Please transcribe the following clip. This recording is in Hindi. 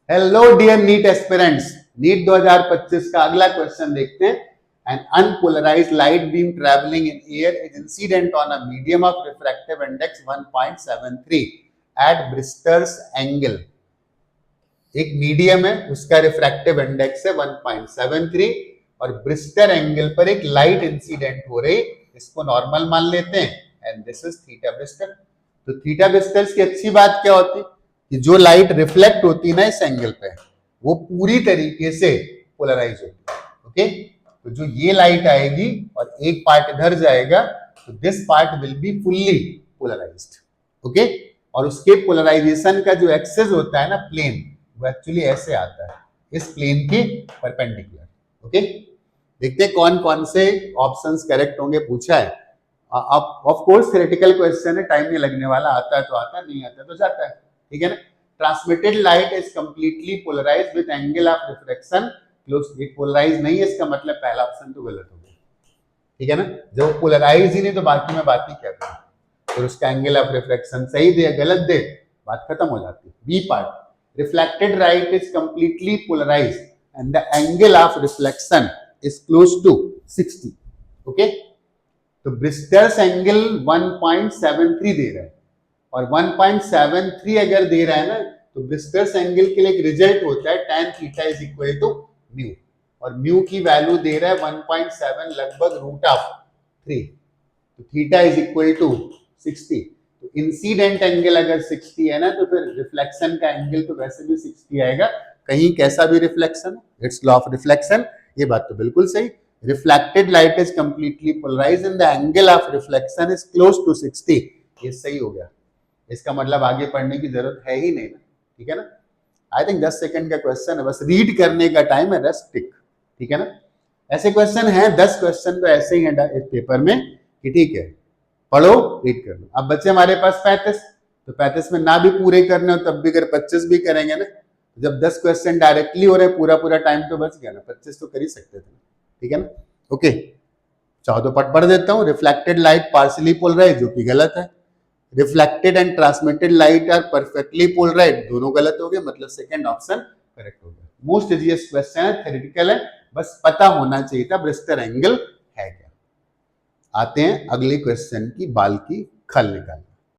Hello dear NEET aspirants, NEET 2025 का अगला क्वेश्चन देखते हैं। An unpolarized light beam travelling in air is incident on a medium of refractive index 1.73 at Brewster's angle. एक मीडियम है, उसका रिफ्रैक्टिव इंडेक्स है 1.73 और ब्रिस्टर एंगल पर एक लाइट इंसिडेंट हो रही, इसको नॉर्मल मान लेते हैं and this is theta Brewster. तो थीटा ब्रिस्टर्स की अच्छी बात क्या होती कि जो लाइट रिफ्लेक्ट होती है ना इस एंगल पे, वो पूरी तरीके से पोलराइज होती है। ओके, तो जो ये लाइट आएगी और एक पार्ट इधर जाएगा, तो this part will be fully polarized. Okay, और उसके पोलराइजेशन का जो एक्सेस होता है ना प्लेन, वो एक्चुअली ऐसे आता है, इस प्लेन के परपेंडिकुलर। ओके, देखते हैं कौन कौन से ऑप्शंस करेक्ट होंगे, पूछा है। अब ऑफ कोर्स थ्योरेटिकल क्वेश्चन है, टाइम नहीं लगने वाला, आता है तो आता, नहीं आता तो जाता है, ठीक है ना। Transmitted light is completely polarized with angle of reflection close. ये पोलराइज नहीं है, इसका मतलब पहला ऑप्शन तो गलत हो गया, ठीक है ना। जब पोलराइज ही नहीं तो बाकी में बात ही क्या करें, फिर उसका एंगल ऑफ रिफ्लेक्शन सही दे गलत दे, बात खत्म हो जाती है। B part, reflected light is completely polarized and the angle of reflection is close to 60। Okay, तो ब्रिस्टर्स एंगल 1.73 दे रहा है, और 1.73 अगर दे रहा है ना, तो ब्रिस्टर्स एंगल के लिए एक रिजल्ट होता है tan theta is equal to mu, और म्यू की वैल्यू दे रहा है 1.7 लगभग रूट ऑफ 3, तो थीटा इज इक्वल टू 60। तो इंसिडेंट एंगल अगर 60 है ना, तो फिर रिफ्लेक्शन का एंगल तो वैसे भी 60 आएगा, कहीं कैसा भी reflection, its law of reflection. ये बात तो बिल्कुल सही। Reflected light is completely polarized and the angle of reflection is close to 60, ये सही हो गया। इसका मतलब आगे पढ़ने की जरूरत है ही नहीं ना, ठीक है ना। आई थिंक 10 सेकंड का क्वेश्चन है, बस रीड करने का टाइम है, रस्ट टिक, ठीक है ना। ऐसे क्वेश्चन है 10 क्वेश्चन तो ऐसे ही है इस पेपर में कि ठीक है पढ़ो रीड कर लो। अब बच्चे हमारे पास 35, तो 35 में ना भी पूरे करने हो तब भी अगर 25 भी करेंगे ना, जब 10 क्वेश्चन डायरेक्टली हो रहे पूरा पूरा टाइम तो बच गया ना, 25 तो कर ही सकते थे, ठीक है ना। ओके, चाहो तो पढ़ देता हूँ। रिफ्लेक्टेड लाइट पार्शियली पोलराइज्ड, जो कि गलत है। Reflected and transmitted light are perfectly polarized, दोनों गलत हो गए, मतलब सेकंड ऑप्शन करेक्ट हो गया। मोस्ट इजीएस्ट क्वेश्चन है, थ्योरेटिकल है, बस पता होना चाहिए था ब्रिस्टर एंगल है क्या। आते हैं अगले क्वेश्चन की बाल की खल निकालने।